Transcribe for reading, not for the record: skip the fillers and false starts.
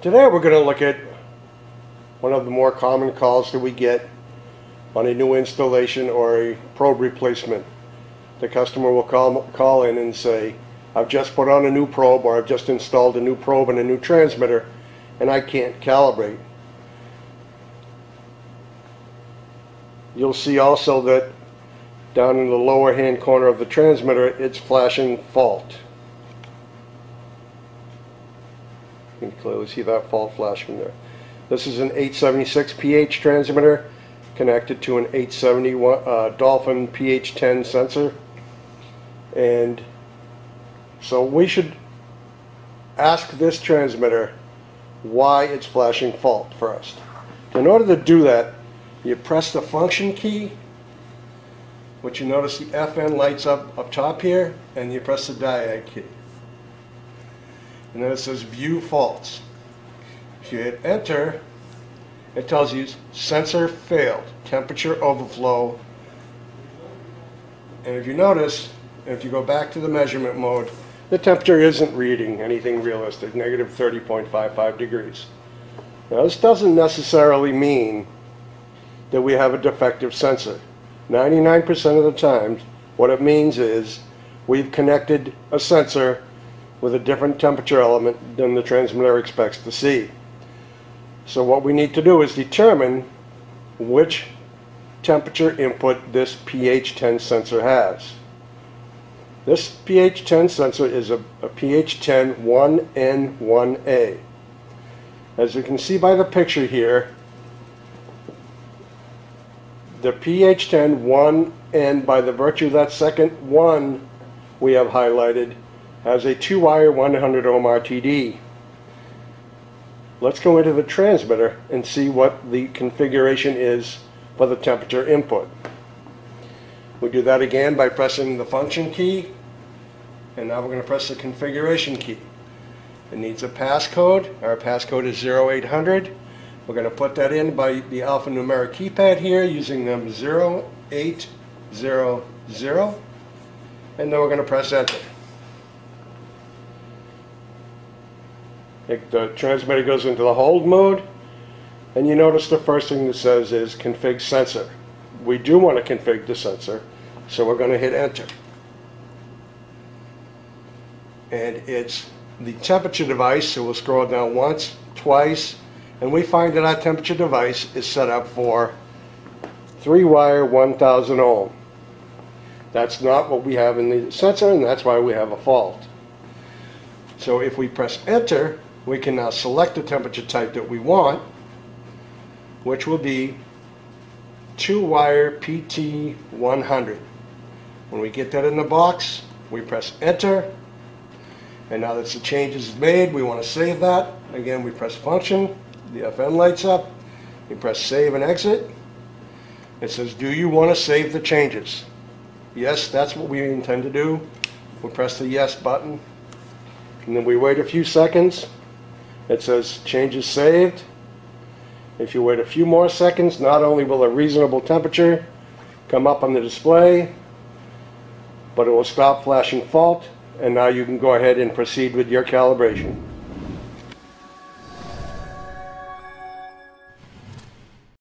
Today we're going to look at one of the more common calls that we get on a new installation or a probe replacement. The customer will call in and say, I've just put on a new probe, or I've just installed a new probe and a new transmitter and I can't calibrate. You'll see also that down in the lower hand corner of the transmitter it's flashing fault. You can clearly see that fault flashing there. This is an 876 PH transmitter connected to an 870 Dolphin PH10 sensor, and so we should ask this transmitter why it's flashing fault first. In order to do that, you press the function key, which you notice the FN lights up top here, and you press the diag key. And then it says view faults. If you hit enter, it tells you sensor failed, temperature overflow. And if you notice, if you go back to the measurement mode, the temperature isn't reading anything realistic, negative 30.55 degrees. Now this doesn't necessarily mean that we have a defective sensor. 99% of the time, what it means is we've connected a sensor with a different temperature element than the transmitter expects to see. So what we need to do is determine which temperature input this PH10 sensor has. This PH10 sensor is a PH10 1N1A. As you can see by the picture here, the PH10 1N, by the virtue of that second 1 we have highlighted, has a 2-wire 100 ohm RTD. Let's go into the transmitter and see what the configuration is for the temperature input. We do that again by pressing the function key, and now we're going to press the configuration key. It needs a passcode. Our passcode is 0800. We're going to put that in by the alphanumeric keypad here using them 0800, and then we're going to press enter. The transmitter goes into the hold mode, and you notice the first thing that says is config sensor. We do want to configure the sensor, so we're going to hit enter. And it's the temperature device, so we'll scroll down once, twice, and we find that our temperature device is set up for 3-wire 1000 ohm. That's not what we have in the sensor, and that's why we have a fault. So if we press enter, we can now select the temperature type that we want, which will be 2-wire PT100. When we get that in the box, we press enter, and now that the change is made, we want to save that. Again, we press function, the FN lights up, we press save and exit. It says, do you want to save the changes? Yes, that's what we intend to do. We press the yes button, and then we wait a few seconds. It says changes saved. If you wait a few more seconds, not only will a reasonable temperature come up on the display, but it will stop flashing fault, and now you can go ahead and proceed with your calibration.